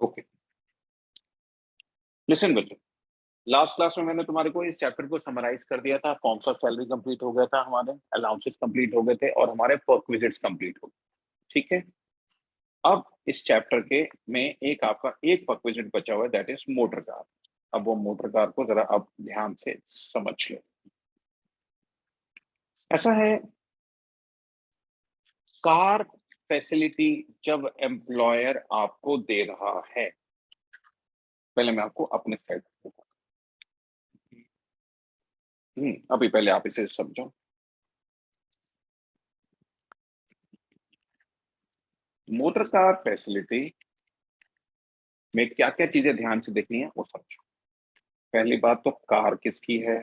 Okay, listen बच्चों, last class में मैंने तुम्हारे को इस चैप्टर को समराइज कर दिया था। फॉर्म्स ऑफ सैलरी कंप्लीट हो गया था, हमारे अलाउंसेस कंप्लीट हो गए थे और हमारे परक्विजिट्स कंप्लीट हो गए। ठीक है, अब इस चैप्टर के में एक आपका एक परक्विजिट बचा हुआ है, दैट इज मोटर कार। अब वो मोटर कार को जरा आप ध्यान से समझ लो। ऐसा है, कार फैसिलिटी जब एम्प्लॉयर आपको दे रहा है, पहले मैं आपको अपने साइड अभी पहले आप इसे समझो। मोटर कार फैसिलिटी में क्या क्या चीजें ध्यान से देखनी है वो समझो। पहली बात तो कार किसकी है,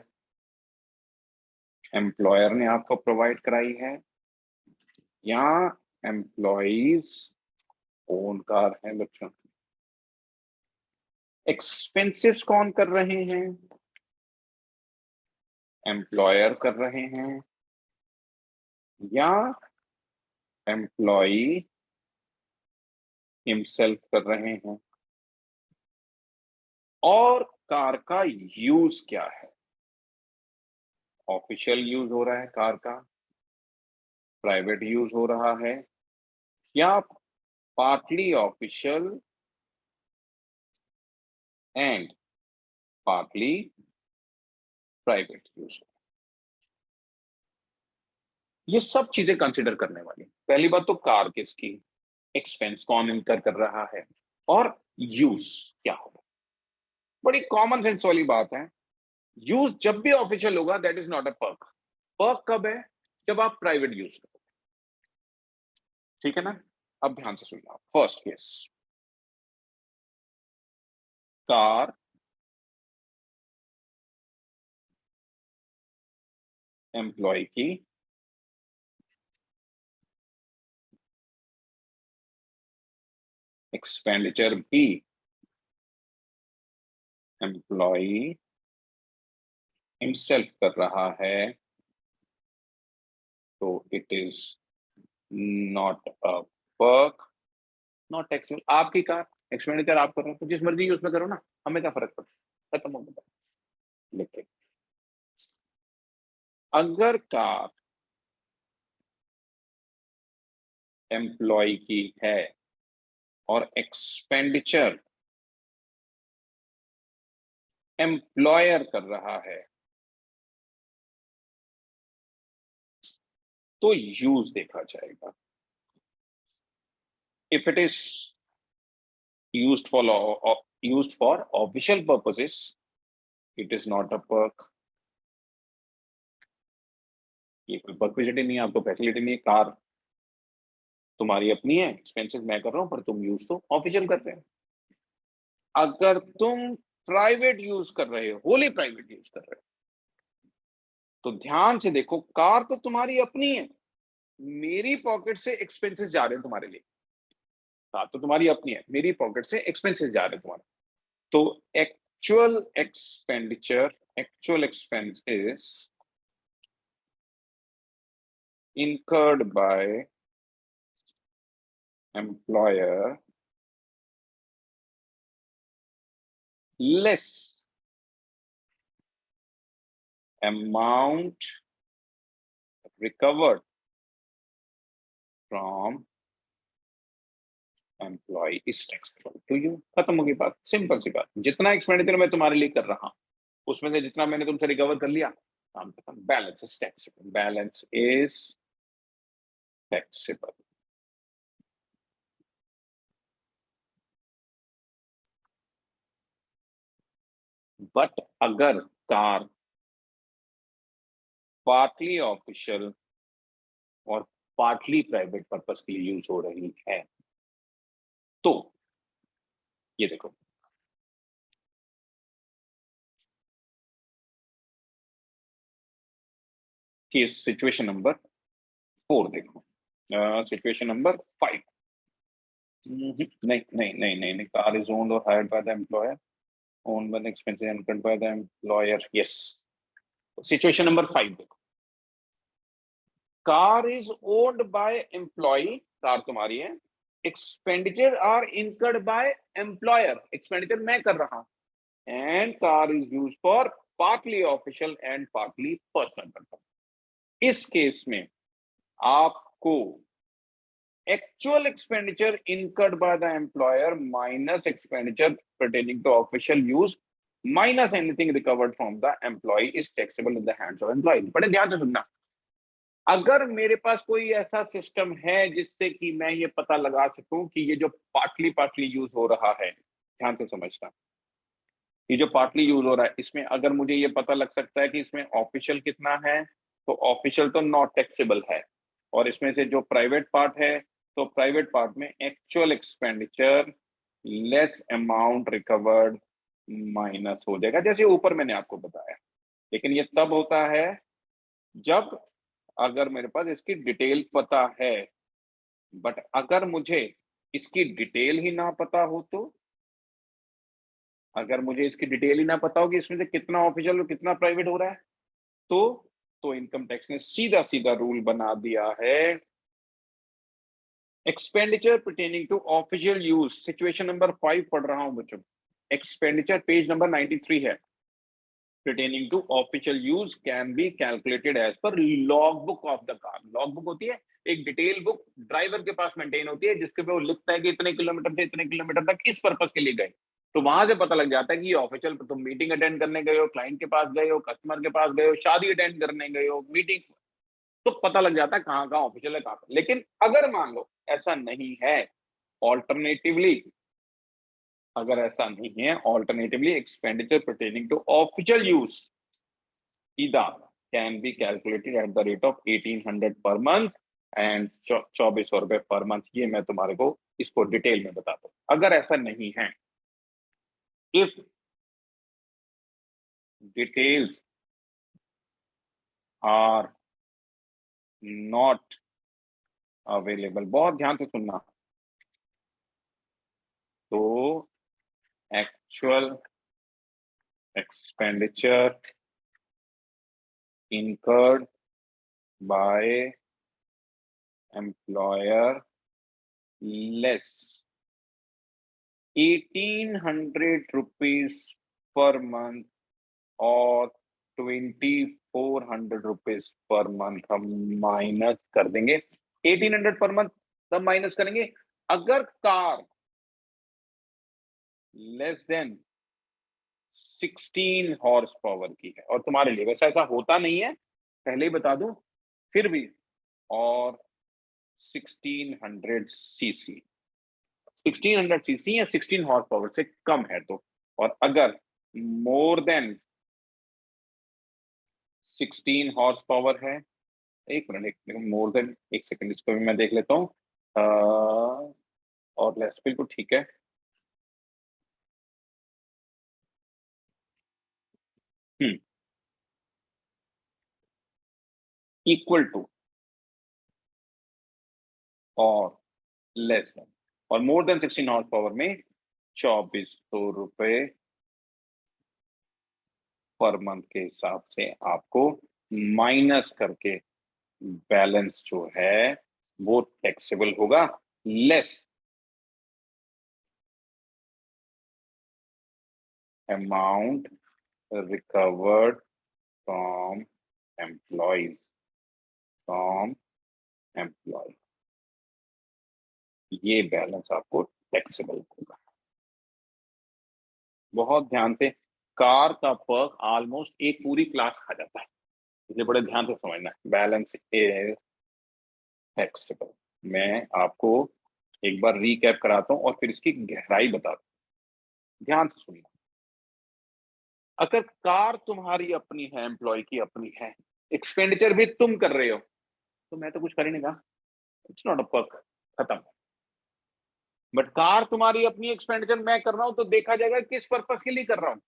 एम्प्लॉयर ने आपको प्रोवाइड कराई है या एम्प्लॉइज ओन कार है बच्चों। एक्सपेंसेस कौन कर रहे हैं, एम्प्लॉयर कर रहे हैं या एम्प्लॉई हिमसेल्फ कर रहे हैं। और कार का यूज क्या है, ऑफिशियल यूज हो रहा है कार का, प्राइवेट यूज हो रहा है या partly official and partly private use. ये सब चीजें कंसिडर करने वाली। पहली बात तो कार किसकी, एक्सपेंस कौन इनकर कर रहा है और यूज क्या होगा। बड़ी कॉमन सेंस वाली बात है। यूज जब भी ऑफिशियल होगा that is not a perk. Perk कब है, जब आप प्राइवेट यूज करो। ठीक है ना, अब ध्यान से सुनना। फर्स्ट केस, कार एम्प्लॉय की एक्सपेंडिचर भी एम्प्लॉय हिमसेल्फ कर रहा है, तो it is not a perk, not tax. आपकी कार एक्सपेंडिचर आप कर रहे हो तो जिस मर्जी यूज में करो ना, हमें क्या फर्क पड़ता, खत्म हो गया। लेकिन अगर कार एम्प्लॉय की है और एक्सपेंडिचर एम्प्लॉयर कर रहा है, तो यूज देखा जाएगा। If it is used for used for official purposes, it is not a perk। ये कोई पर्क्विजिटी नहीं है, आपको फैसिलिटी नहीं है। कार तुम्हारी अपनी है, एक्सपेंसेस मैं कर रहा हूं, पर तुम यूज तो ऑफिशियल कर रहे हो। अगर तुम प्राइवेट यूज कर रहे हो, होली प्राइवेट यूज कर रहे हो, तो ध्यान से देखो, कार तो तुम्हारी अपनी है, मेरी पॉकेट से एक्सपेंसेस जा रहे हैं तुम्हारे लिए। कार तो तुम्हारी अपनी है, मेरी पॉकेट से एक्सपेंसेस जा रहे हैं तुम्हारे। तो actual expenditure, actual expenses incurred by employer less amount recovered from employee is taxable to you। खत्म होगी बात, सिंपल सी बात। जितना एक्सपेंडिचर मैं तुम्हारे लिए कर रहा हूं, उसमें से जितना मैंने तुमसे रिकवर कर लिया, काम खत्म। Balance is taxable, balance is taxable. But अगर कार पार्टली ऑफिशियल और पार्टली प्राइवेट पर्पस के लिए यूज हो रही है, तो ये देखो, कि सिचुएशन नंबर 4 देखो, सिचुएशन नंबर 5। नहीं नहीं नहीं नहीं नहीं, कार इज ओन्ड और hired by the employer, owned by the expenses incurred by the employer. Yes, situation number 5 देखो, car is owned by employ, car तुम्हारी है expenditure are incurred by employer, expenditure मैं कर रहा हूं, and car is use for partly official and partly personal purpose. इस case में आपको actual expenditure incurred by the employer minus expenditure pertaining to official use minus anything recovered from the employee is taxable in the hands of employee। बड़े ध्यान से सुनना, अगर मेरे पास कोई ऐसा सिस्टम है जिससे कि मैं ये पता लगा सकूं कि ये जो पार्टली पार्टली यूज हो रहा है, ध्यान से समझना, ये जो पार्टली यूज हो रहा है इसमें अगर मुझे ये पता लग सकता है कि इसमें ऑफिशियल कितना है, तो ऑफिशियल तो नॉट टैक्सेबल है, और इसमें से जो प्राइवेट पार्ट है तो प्राइवेट पार्ट में actual expenditure less amount recovered minus हो जाएगा, जैसे ऊपर मैंने आपको बताया। लेकिन ये तब होता है जब अगर मेरे पास इसकी डिटेल पता है, बट अगर मुझे इसकी डिटेल ही ना पता हो तो, अगर मुझे इसकी डिटेल ही ना पता हो कि इसमें से कितना ऑफिशियल और कितना प्राइवेट हो रहा है, तो इनकम टैक्स ने सीधा सीधा रूल बना दिया है, expenditure pertaining to official use, situation number 5 पढ़ रहा हूं बच्चों, एक्सपेंडिचर पेज नंबर 93 है, pertaining to official use can be calculated as per logbook of the car। Logbook होती है एक डिटेल बुक, ड्राइवर के पास मेंटेन होती है, जिसके पे वो लिखता है कि इतने किलोमीटर से इतने किलोमीटर तक इस पर्पस के लिए गए, तो वहां से पता लग जाता है कि ये ऑफिशियल, तुम मीटिंग अटेंड करने गए हो, क्लाइंट के पास गए हो, कस्टमर के पास गए हो, शादी अटेंड करने गए हो, मीटिंग, तो पता लग जाता है कहाँ कहाँ ऑफिशियल है कहाँ। लेकिन अगर मान लो ऐसा नहीं है, ऑल्टरनेटिवली अगर ऐसा नहीं है, alternatively expenditure pertaining to official use either can be calculated at the rate of 1800 per month and 2400 रुपए पर मंथ। ये मैं तुम्हारे को इसको डिटेल में बताता हूं। अगर ऐसा नहीं है, if details are not available, बहुत ध्यान से सुनना, तो actual expenditure incurred by employer less 1800 rupees per month और 2400 रुपीज पर मंथ हम माइनस कर देंगे। 1800 पर मंथ तब माइनस करेंगे अगर car less than 16 horse power की है, और तुम्हारे लिए वैसा ऐसा होता नहीं है, पहले ही बता दूं, फिर भी, और 1600 सीसी, 1600 सीसी या 16 हॉर्स पावर से कम है तो, और अगर मोर देन 16 हॉर्स पावर है, एक मिनट, एक मोर देन, एक सेकंड, इसको भी मैं देख लेता हूँ, और लेस, बिल्कुल ठीक है। इक्वल टू और लेस देन और मोर देन 16 हॉर्स पावर में 2400 रुपए पर मंथ के हिसाब से आपको माइनस करके बैलेंस जो है वो टैक्सेबल होगा, less amount recovered from employees, from employ, ये बैलेंस आपको टैक्सेबल होगा। बहुत ध्यान से, कार का पर्क ऑलमोस्ट एक पूरी क्लास खा जाता है, इसलिए बड़े ध्यान से समझना है, बैलेंस इज टैक्सेबल। मैं आपको एक बार रीकैप कराता हूं और फिर इसकी गहराई बताता हूं, ध्यान से सुनना। अगर कार तुम्हारी अपनी है, एम्प्लॉय की अपनी है, एक्सपेंडिचर भी तुम कर रहे हो, तो मैं तो कुछ कर ही नहीं कहा, इट्स नॉट अ पर्क, खत्म। बट कार तुम्हारी अपनी, एक्सपेंडिचर मैं कर रहा हूं, तो देखा जाएगा किस पर्पस के लिए कर रहा हूं,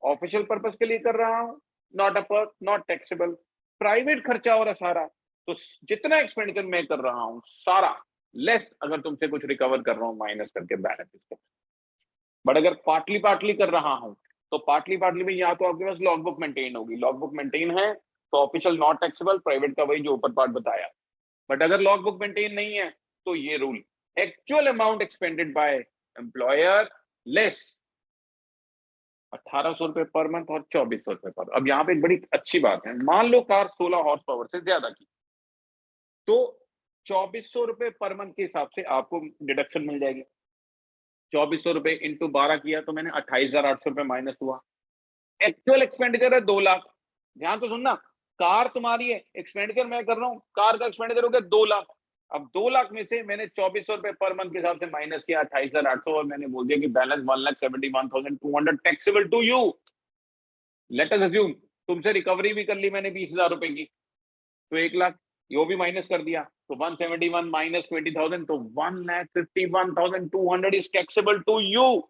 ऑफिशियल पर्पस के लिए कर रहा हूं, not a perk, not taxable. Private खर्चा हो रहा सारा, तो जितना एक्सपेंडिचर मैं कर रहा हूं सारा लेस, अगर तुमसे कुछ रिकवर कर रहा हूं माइनस करके बेनिफिट। बट अगर पार्टली पार्टली कर रहा हूं, तो पार्टली पार्टली में या तो आपके पास लॉग बुक मेंटेन होगी, लॉग बुक मेंटेन है तो ऑफिशियल नॉट टैक्सेबल, प्राइवेट का वही जो ऊपर पार्ट बताया। बट अगर लॉग बुक मेंटेन नहीं है तो ये rule actual amount expanded by employer less 1800 रुपए पर मंथ और 2400 रुपए पर। अब यहाँ पे एक बड़ी अच्छी बात है, मान लो कार 16 हॉर्स पावर से ज्यादा की, तो 2400 रुपए पर मंथ के हिसाब से आपको डिडक्शन मिल जाएगी। 2400 रुपए इंटू 12 किया तो मैंने 28,800 रुपए माइनस हुआ। एक्चुअल एक्सपेंडिचर है 2 लाख। ध्यान तो सुनना, कार तुम्हारी है, एक्सपेंडिचर मैं कर रहा हूं, कार का एक्सपेंडिचर हो गया 2 लाख। अब 2 लाख में से मैंने 2400 रुपए पर मंथ के हिसाब से माइनस किया 28,800 और मैंने बोल दिया कि balance 1,71,200 taxable to you. Let us assume तुमसे रिकवरी भी कर ली मैंने 20,000 रुपए की, तो 1 लाख यो भी माइनस कर दिया, तो 171 माइनस 20,000 तो 1,51,200 इज टैक्सेबल टू यू।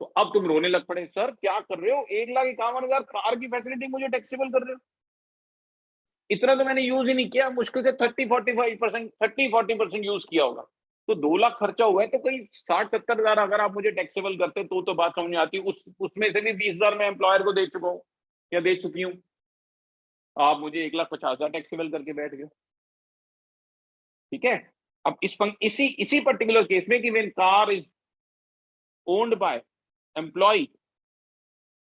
तो अब तुम रोने लग पड़े, सर क्या कर रहे हो, 1,51,000 कार की फैसिलिटी मुझे टैक्सेबल कर रहे हो। इतना तो मैंने यूज ही नहीं किया, मुश्किल से 30-40% यूज किया होगा। तो 2 लाख खर्चा हुआ है, तो कहीं 60-70 हजार अगर आप मुझे टैक्सेबल करते तो बात समझ में आती। उसमें से भी 20,000 मैं एम्प्लॉयर को दे चुका हूँ या दे चुकी हूँ, आप मुझे 1,50,000 टैक्सेबल करके बैठ गए। ठीक है, अब इसी पर्टिकुलर केस में कि when car is owned by employ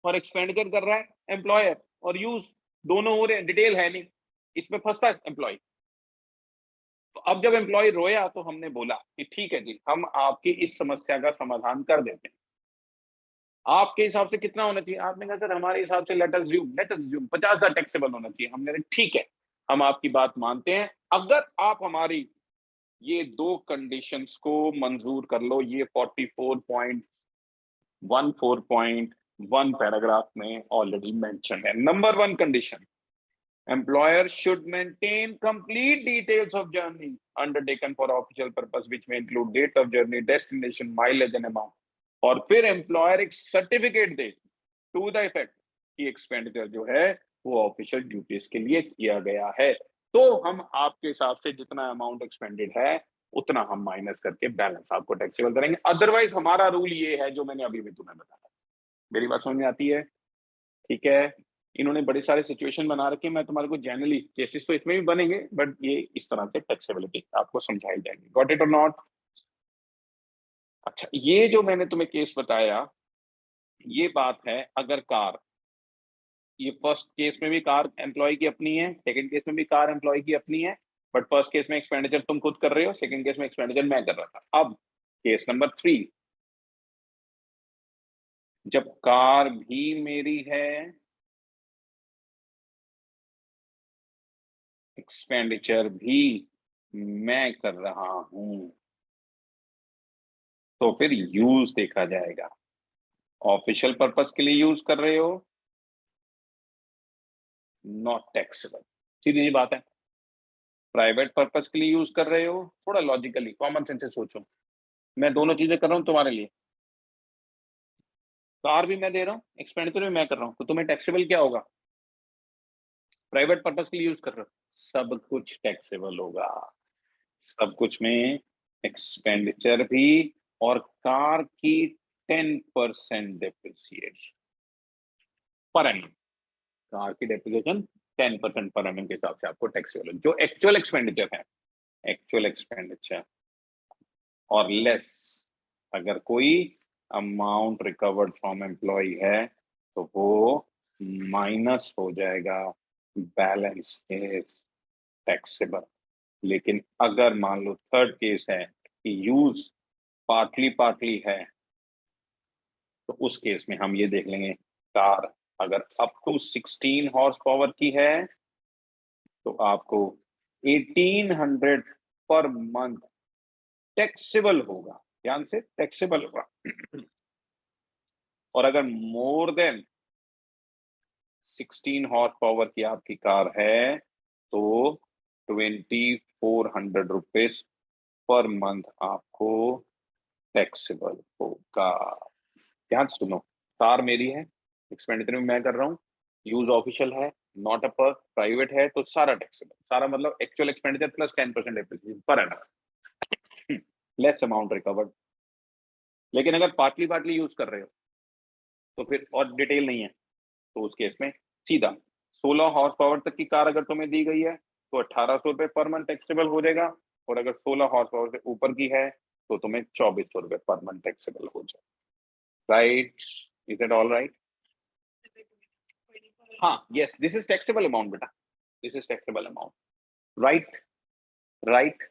और एक्सपेंडिचर कर रहा है एम्प्लॉयर और यूज दोनों हो रहे हैं, डिटेल है नहीं, इसमें फंसता है एम्प्लॉय। तो अब जब एम्प्लॉय रोया तो हमने बोला कि ठीक है जी, हम आपकी इस समस्या का समाधान कर देते हैं। आपके हिसाब से कितना होना चाहिए? आपने कहा सर हमारे हिसाब से लेट अस अज्यूम 50,000 टैक्सेबल होना चाहिए। हमने कहा ठीक है, हम आपकी बात मानते हैं, अगर आप हमारी ये 2 कंडीशंस को मंजूर कर लो। ये 44.14.1 पैराग्राफ में ऑलरेडी मेंशन है। Number 1 condition, employer should maintain complete details of journey undertaken for official purpose which may include date of journey, destination, mileage and amount। और फिर एम्प्लॉयर एक सर्टिफिकेट दे टू द इफेक्ट कि expenditure जो है वो official duties के लिए किया गया है। तो हम आपके हिसाब से जितना अमाउंट एक्सपेंडेड है उतना हम माइनस करके बैलेंस आपको टैक्सेबल करेंगे। अदरवाइज हमारा रूल ये है जो मैंने अभी भी तुम्हें बताया। मेरी बात समझ में आती है? ठीक है, इन्होंने बड़े सारे सिचुएशन बना रखे, मैं तुम्हारे को जनरली केसेस तो इसमें भी बनेंगे, बट ये इस तरह से टैक्सेबिलिटी आपको समझाई जाएगी। गॉट इट और नॉट? अच्छा, ये जो मैंने तुम्हें केस बताया, ये बात है अगर कार, ये फर्स्ट केस में भी कार एम्प्लॉय की अपनी है, सेकंड केस में भी कार एम्प्लॉय की अपनी है, बट फर्स्ट केस में एक्सपेंडिचर तुम खुद कर रहे हो, सेकंड केस में एक्सपेंडिचर मैं कर रहा था। अब केस नंबर 3, जब कार भी मेरी है, एक्सपेंडिचर भी मैं कर रहा हूं, तो फिर यूज देखा जाएगा। ऑफिशियल पर्पस के लिए यूज कर रहे हो, नॉट टैक्सेबल। सीधी सी बात है। प्राइवेट पर्पस के लिए यूज कर रहे हो, थोड़ा लॉजिकली कॉमन सेंस से सोचो, मैं दोनों चीजें कर रहा हूं तुम्हारे लिए, कार भी मैं दे रहा हूं, एक्सपेंडिचर भी मैं कर रहा हूं, तो तुम्हें टैक्सेबल क्या होगा? प्राइवेट पर्पस के लिए यूज कर रहे हो, सब कुछ टैक्सेबल होगा। सब कुछ में एक्सपेंडिचर भी और कार की 10% डेप्रिसिएशन पर एनम, कार की डेप्रिसिएशन 10% पर एनम के हिसाब से आपको टैक्सेबल, जो एक्चुअल एक्सपेंडिचर है, एक्चुअल एक्सपेंडिचर और लेस अगर कोई अमाउंट रिकवर्ड फ्रॉम एम्प्लॉय है तो वो माइनस हो जाएगा, बैलेंस इज टैक्सेबल। लेकिन अगर मान लो थर्ड केस है कि यूज पार्टली पार्टली है, तो उस केस में हम ये देख लेंगे, कार अगर अप टू 16 हॉर्स पावर की है तो आपको 1,800 पर मंथ टैक्सेबल होगा। ध्यान से, टैक्सेबल होगा। और अगर मोर देन 16 हॉर्स पावर की आपकी कार है तो 2,400 रुपीज पर मंथ आपको टैक्सेबल होगा। ध्यान से सुनो, कार मेरी है, एक्सपेंडिचर में मैं कर रहा हूँ, यूज ऑफिशियल है, नॉट अ पर प्राइवेट है, तो सारा टैक्सेबल, सारा मतलब actual expenditure plus 10% depreciation per annum, less amount recovered. लेकिन अगर पार्टली पार्टली यूज कर रहे हो तो फिर और डिटेल नहीं है, तो उस केस में सीधा 16 हॉर्स पावर तक की कार अगर तुम्हें दी गई है तो 1,800 रुपए पर मंथ टैक्सेबल हो जाएगा। और अगर 16 हॉर्स पावर से ऊपर की है तो तुम्हें 2400 रुपए पर मंथ टैक्सेबल हो जाए, right? Is it all right? हाँ, yes, this is taxable amount बेटा, this is taxable amount, right? Right.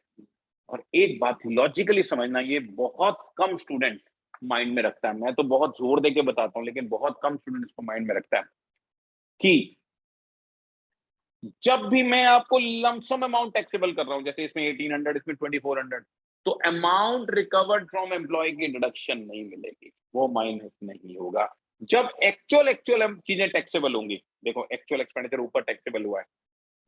और एक बात लॉजिकली समझना, ये बहुत कम स्टूडेंट माइंड में रखता है, मैं तो बहुत जोर देके बताता हूँ लेकिन बहुत कम स्टूडेंट इसको माइंड में रखता है कि जब भी मैं आपको लमसम अमाउंट टैक्सेबल कर रहा हूं, जैसे इसमें 1800, इसमें 2400, तो अमाउंट रिकवर्ड फ्रॉम एम्प्लॉय की डिडक्शन नहीं मिलेगी, वो माइनस नहीं होगा। जब एक्चुअल चीजें टैक्सेबल होंगी, देखो एक्चुअल एक्सपेंडिचर ऊपर टैक्सेबल हुआ है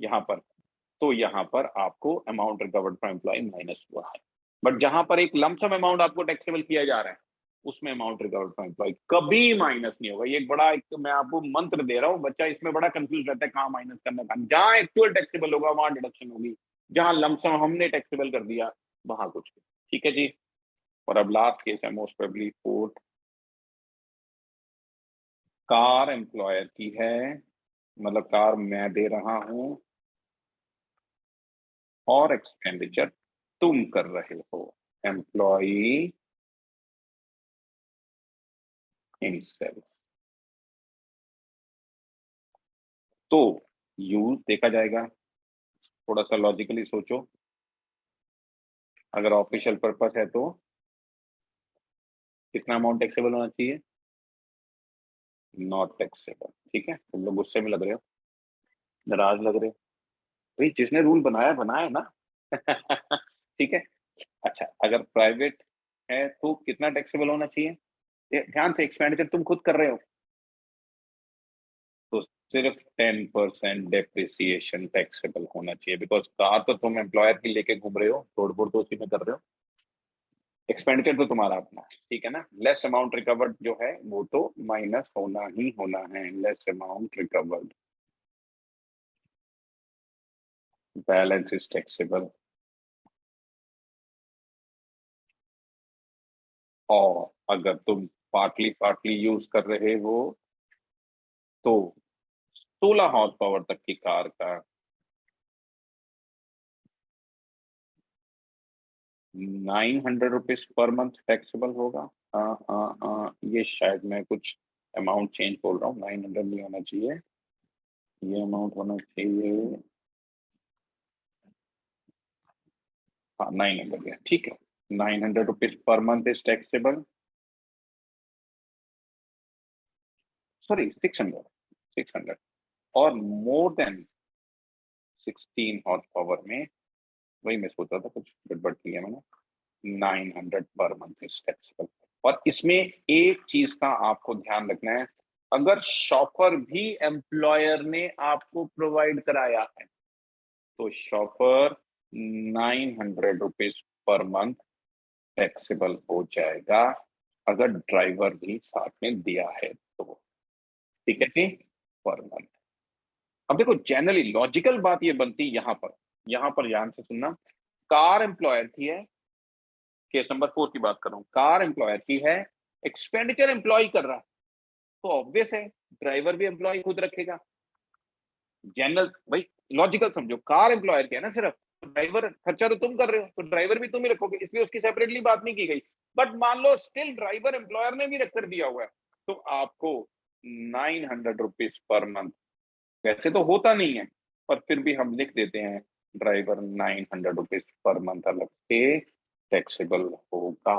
यहां पर, तो यहां पर आपको amount recovered from employ minus हुआ है। बट जहां पर एक लमसम अमाउंट आपको टैक्सेबल किया जा रहा है, उसमें अमाउंट रिकवर्ड फ्रॉम एम्प्लॉय कभी माइनस नहीं होगा। ये एक बड़ा, एक मैं आपको मंत्र दे रहा हूँ, बच्चा इसमें बड़ा कंफ्यूज रहता है कहाँ माइनस करना, कहाँ जहां एक्चुअल टैक्सेबल होगा वहां डिडक्शन होगी, जहां लमसम हमने टैक्सेबल कर दिया वहां कुछ। ठीक है जी। और अब लास्ट केस है most probably fourth, car employer की है, मतलब कार मैं दे रहा हूं और एक्सपेंडिचर तुम कर रहे हो, एम्प्लॉई हिमसेल्फ। तो यूज देखा जाएगा, थोड़ा सा लॉजिकली सोचो, अगर ऑफिशियल पर्पस है तो कितना अमाउंट टैक्सेबल होना चाहिए? Not taxable. ठीक है, तुम लोग गुस्से में लग रहे हो, नाराज लग रहे हो, भाई जिसने रूल बनाया बनाया ना। ठीक है। अच्छा, अगर प्राइवेट है तो कितना टैक्सेबल होना चाहिए? ध्यान से, एक्सपेंडिचर तुम खुद कर रहे हो तो सिर्फ 10% डेप्रिसिएशन टैक्सेबल होना चाहिए, बिकॉज कार तो तुम एम्प्लॉयर की लेके घूम रहे हो, तोड़ फोड़ तो उसी में कर रहे हो, एक्सपेंडिचर तो तुम्हारा अपना है। ठीक है ना? लेस अमाउंट रिकवर्ड जो है वो तो माइनस होना ही होना है, less amount recovered, balance is taxable. और अगर तुम पार्टली पार्टली यूज कर रहे हो तो 16 हॉर्स पावर तक की कार का 900 रुपीज पर मंथ टैक्सेबल होगा। ये शायद मैं कुछ अमाउंट चेंज बोल रहा हूँ, 900 नहीं होना चाहिए, ये अमाउंट होना चाहिए, हाँ 900 है, ठीक है। 900 rupees per month is taxable, sorry 600, 600, और मोर देन 16 हॉर्स पावर में, वही मैं सोच रहा था, कुछ गड़बड़ की है मैंने, 900 पर मंथ इज टैक्सेबल। और इसमें एक चीज का आपको ध्यान रखना है, अगर शॉपर भी एम्प्लॉयर ने आपको प्रोवाइड कराया है तो shopper 900 rupees per month taxable हो जाएगा, अगर ड्राइवर भी साथ में दिया है तो। ठीक है जी, पर मंथ। अब देखो जनरली लॉजिकल बात ये बनती यहां पर ध्यान से सुनना, कार एम्प्लॉयर की है, केस नंबर 4 की बात कर रहा हूं, कार एम्प्लॉयर की है, एक्सपेंडिचर एम्प्लॉय कर रहा है, तो ऑब्वियस है ड्राइवर भी एम्प्लॉय खुद रखेगा। जनरल भाई, लॉजिकल समझो, कार एम्प्लॉयर के है ना सिर्फ, ड्राइवर खर्चा तो तुम कर रहे हो तो ड्राइवर भी तुम ही रखोगे, इसलिए उसकी सेपरेटली बात नहीं की गई। बट मान लो स्टिल ड्राइवर एम्प्लॉयर ने भी रख कर दिया हुआ है, तो आपको 900 रुपीज पर मंथ, वैसे तो होता नहीं है पर फिर भी हम लिख देते हैं, ड्राइवर 900 रुपीज पर मंथ अलग से टैक्सेबल होगा।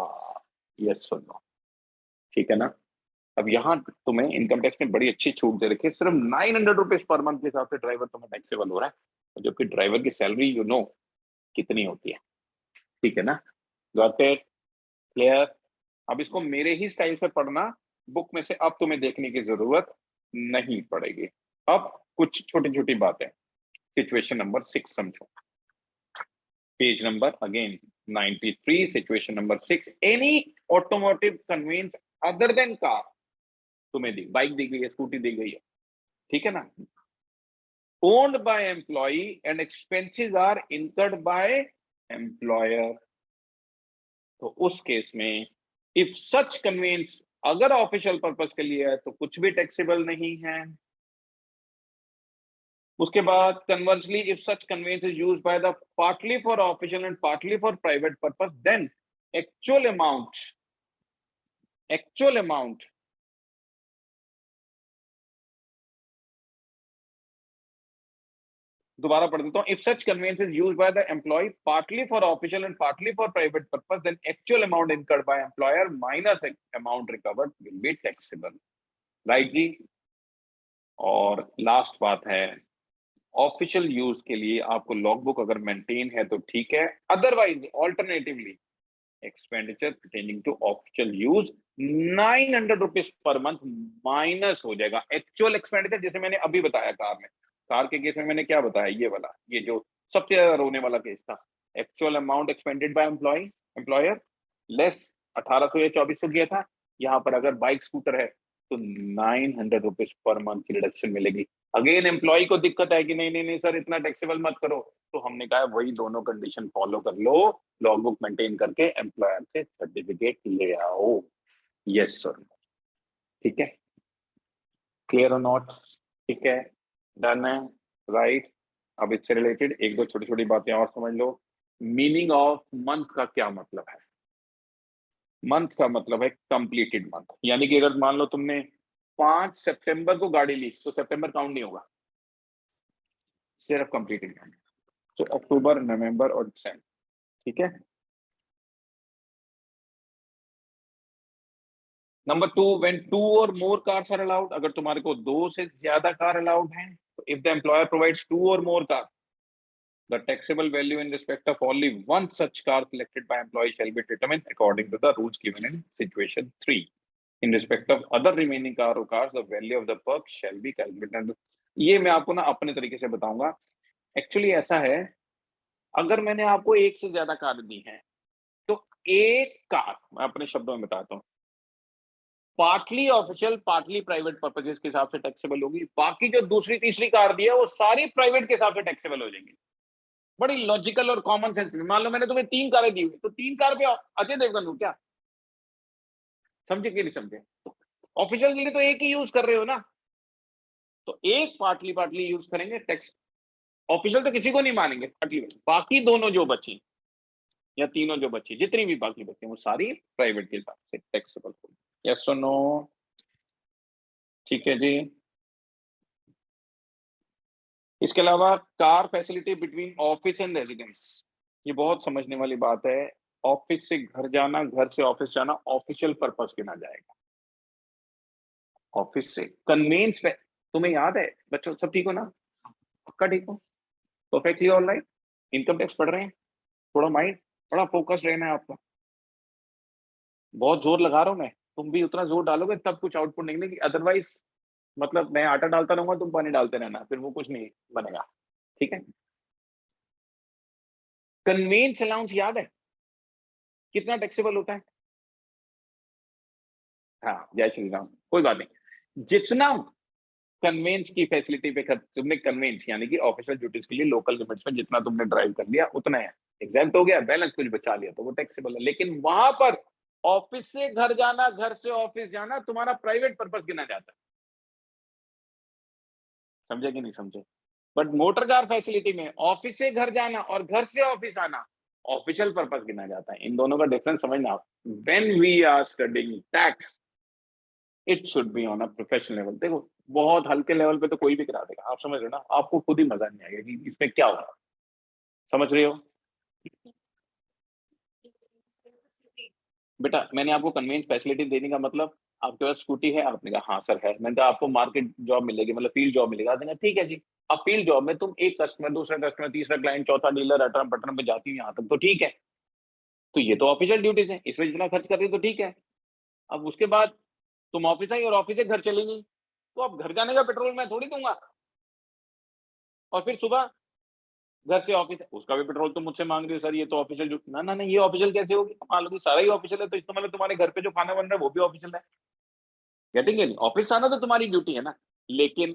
यस और नो? ठीक है ना? अब यहाँ तुम्हें इनकम टैक्स में बड़ी अच्छी छूट दे रखी है, सिर्फ 900 रुपीज पर मंथ के हिसाब से ड्राइवर तुम्हें टैक्सेबल हो रहा है, जबकि ड्राइवर की सैलरी कितनी होती है। ठीक है ना? Got it? क्लियर? अब इसको मेरे ही स्टाइल से पढ़ना, बुक में से अब तुम्हें देखने की जरूरत नहीं पड़ेगी। अब कुछ छोटी छोटी बातें, सिचुएशन नंबर 6 समझो, page number again 93, situation number 6, any automotive conveyance other than car, तुम्हें दी बाइक दी गई है, स्कूटी दी गई है, ठीक है ना, owned by employee and expenses are incurred by employer, तो उस केस में इफ सच कन्वेंस, अगर ऑफिशियल पर्पस के लिए है तो कुछ भी टैक्सेबल नहीं है। उसके बाद conversely if such conveyance is used by the partly for official and partly for private purpose, then actual amount दोबारा पढ़ देता हूं. If such conveyance is used by the employee partly for official and partly for private purpose, then actual amount incurred by employer minus amount recovered will be taxable. Right ji. और last बात है, official use के लिए आपको logbook अगर maintain है तो ठीक है, otherwise alternatively expenditure pertaining to official use 900 rupees per month minus हो जाएगा. एक्चुअल एक्सपेंडिचर जैसे मैंने अभी बताया कार के केस में मैंने क्या बताया, ये वाला, ये जो सबसे ज्यादा रोने वाला केस था. Actual amount expanded by employer less 1800 या 2400 किया था. यहाँ पर अगर बाइक स्कूटर है तो 900 रुपीज पर मंथ की रिडक्शन मिलेगी. अगेन एम्प्लॉय को दिक्कत है कि नहीं नहीं नहीं सर इतना टैक्सेबल मत करो, तो हमने कहा वही दोनों कंडीशन फॉलो कर लो, लॉगबुक मेंटेन करके एम्प्लॉयर से सर्टिफिकेट ले आओ. Yes sir. ठीक है, क्लियर और नॉट? ठीक है, डन है. राइट. अब इससे रिलेटेड एक दो छोटी छोटी बातें और समझ लो. मीनिंग ऑफ मंथ का क्या मतलब है? मंथ का मतलब है कंप्लीटेड मंथ. यानी कि अगर मान लो तुमने 5 सितंबर को गाड़ी ली तो सितंबर काउंट नहीं होगा, सिर्फ कंप्लीटेड मंथ. तो अक्टूबर, नवंबर और दिसंबर. ठीक है. नंबर 2, व्हेन 2 और मोर कार्स आर अलाउड, अगर तुम्हारे को 2 से ज्यादा कार अलाउड हैं, तो इफ द एम्प्लॉयर प्रोवाइड्स 2 और मोर car, the taxable value in respect of only one such car selected by employee shall be determined according to the rules given in situation 3. In respect of other remaining car or cars, the value of the perk shall be calculated. ये मैं आपको ना अपने तरीके से बताऊंगा. Actually ऐसा है, अगर मैंने आपको एक से ज्यादा कार दी है तो एक कार, मैं अपने शब्दों में बताता हूँ, partly official partly private purposes के हिसाब से टैक्सेबल होगी. बाकी जो दूसरी तीसरी कार दी है वो सारी प्राइवेट के हिसाब से टैक्सेबल हो जाएंगी. बड़ी लॉजिकल और कॉमन सेंस. मान लो मैंने तुम्हें 3 कारें दी हुई, तो 3 कार पे अजय देवगन हूं क्या? समझे कि नहीं समझे? ऑफिशियल के लिए तो एक ही यूज कर रहे हो ना, तो एक पार्टली पार्टली यूज करेंगे टैक्स. ऑफिशियल तो किसी को नहीं मानेंगे पार्टली, बाकी दोनों जो बची या तीनों जो बची, जितनी भी बाकी बची वो सारी प्राइवेट के हिसाब से टैक्सेबल होगी. यस और नो? ठीक है जी. इसके अलावा car facility between office and residence, ये बहुत समझने वाली बात है. ऑफिस से घर जाना, घर से ऑफिस जाना ऑफिशियल पर्पस गिना जाएगा. ऑफिस से कन्वेंस पे, तुम्हें याद है बच्चों, सब ठीक हो ना? पक्का ठीक हो? Perfectly all right. Income tax पढ़ रहे हैं, थोड़ा माइंड, बड़ा फोकस रहना है आपका. बहुत जोर लगा रहा हूं मैं, तुम भी उतना जोर डालोगे तब कुछ आउटपुट निकलेगी. अदरवाइज मतलब मैं आटा डालता रहूंगा, तुम पानी डालते रहना, फिर वो कुछ नहीं बनेगा. ठीक है. कन्वेंस अलाउंस याद है कितना टैक्सेबल होता है? हाँ, जय श्री राम. कोई बात नहीं. जितना कन्वेंस की फैसिलिटी पे खर्च तुमने, कन्वेंस यानी कि ऑफिशियल ड्यूटीज के लिए लोकल लिमिट्स में जितना तुमने ड्राइव कर लिया उतना है, एग्जाम्प्ट हो गया. बैलेंस कुछ बचा लिया तो वो टैक्सेबल है. लेकिन वहां पर ऑफिस से घर जाना, घर से ऑफिस जाना तुम्हारा प्राइवेट पर्पस गिना जाता है. समझे कि नहीं समझे? बट मोटर कार फैसिलिटी में ऑफिस से घर जाना और घर से ऑफिस आना ऑफिशियल पर्पस गिना जाता है. इन दोनों का डिफरेंस समझना आप. When we are studying tax, it should be on a professional level. देखो बहुत हल्के लेवल पे तो कोई भी करा देगा, आप समझ रहे हो ना, आपको खुद ही मजा नहीं आएगा कि इसमें क्या हो रहा है. समझ रहे हो बेटा? मैंने आपको कन्वेंस फैसिलिटी देने का मतलब, आपके पास स्कूटी है, आपने कहा हाँ सर है, मैंने कहा आपको मार्केट जॉब मिलेगी, मतलब फील्ड जॉब मिलेगा, देंगे ठीक है जी. अब फील्ड जॉब में तुम एक कस्टमर, दूसरा कस्टमर, तीसरा क्लाइंट, चौथा डीलर, अटर्न पटर्न पे जाती है, यहाँ तक तो ठीक है. तो ये तो ऑफिशियल ड्यूटीज है, इसमें जितना खर्च कर रही है तो ठीक है. अब उसके बाद तुम ऑफिस आई और ऑफिस से घर चलेंगी, तो अब घर जाने का पेट्रोल मैं थोड़ी दूंगा. और फिर सुबह घर से ऑफिस है, उसका भी पेट्रोल तुम मुझसे मांग रही हो सर, ये तो ऑफिशियल ड्यूटी. ना ना ना, ये ऑफिशियल कैसे होगी? मान लो कि सारा ही ऑफिशियल है, तो इसका मतलब तुम्हारे घर पे जो खाना बन रहा है वो भी ऑफिशियल है. Getting in? ऑफिस आना तो तुम्हारी ड्यूटी है ना. लेकिन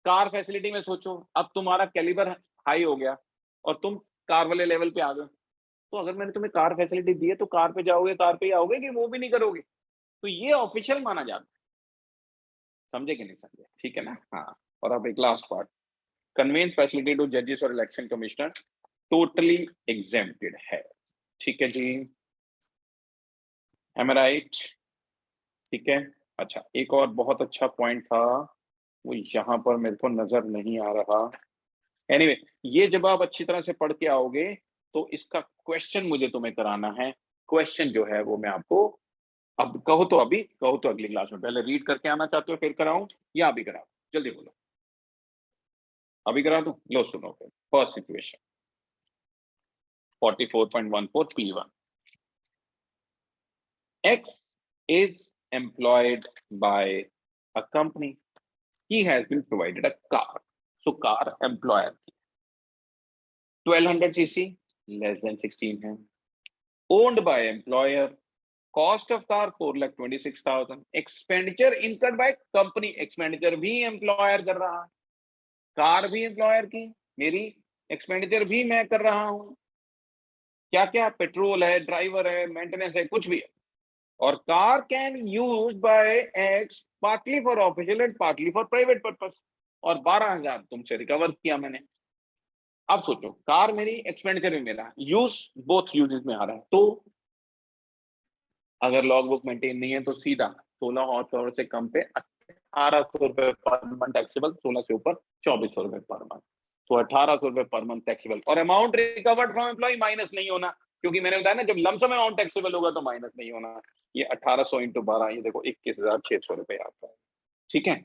कार फैसिलिटी में सोचो, अब तुम्हारा कैलिबर हाई हो गया और तुम कार वाले लेवल पे आ गए, तो अगर मैंने तुम्हें कार फैसिलिटी दी है तो कार पे जाओगे, कार पे ही आओगे, कि वो भी नहीं करोगे? तो ये ऑफिशियल माना जाता है. समझे कि नहीं समझे? ठीक है ना? हाँ. और अब एक last part, conveyance facility to जजेस और इलेक्शन कमिश्नर टोटली एग्जेम्प्टेड है. ठीक है जी. एम आई राइट? ठीक है। अच्छा, एक और बहुत अच्छा पॉइंट था, वो यहाँ पर मेरे को नजर नहीं आ रहा। एनीवे ये जब आप अच्छी तरह से पढ़ के आओगे तो इसका क्वेश्चन मुझे तुम्हें कराना है। क्वेश्चन जो है वो मैं आपको अब कहो तो अभी, कहो तो अगली क्लास में। पहले रीड करके आना चाहते हो फिर कराऊं या अभी कराऊं? जल्दी बोलो। अभी करा दूं? लो सुनो फिर। First situation 44.14 P1. X is employed by a company. He has been provided a car. So car employer 1200 cc less than 16 है. Owned by employer. Cost of car 4,26,000. Expenditure incurred by company. Expenditure भी employer कर रहा है. Car भी employer की, मेरी expenditure भी मैं कर रहा हूं. क्या क्या? पेट्रोल है, ड्राइवर है, मेंटेनेंस है, कुछ भी है. और car can use by x partly for official and partly for private purpose. और 12,000 तुमसे रिकवर किया मैंने. अब सोचो, कार मेरी, एक्सपेंडिचर भी मेरा, यूज बोथ यूजेस में आ रहा है. तो अगर लॉग बुक मेंटेन नहीं है तो सीधा 16 हॉर्स पावर से कम पे 1800 रुपए पर मंथ टैक्सेबल, 16 से ऊपर 2400 रुपए पर मंथ. तो 1800 रुपए पर मंथ टैक्सेबल. और amount recovered from employ minus नहीं होना, क्योंकि मैंने बताया ना जब लमसम अमाउंट टैक्सेबल होगा तो माइनस नहीं होना. ये 1800 इंटू 12, ये देखो 21,600 रुपए आता है. ठीक है.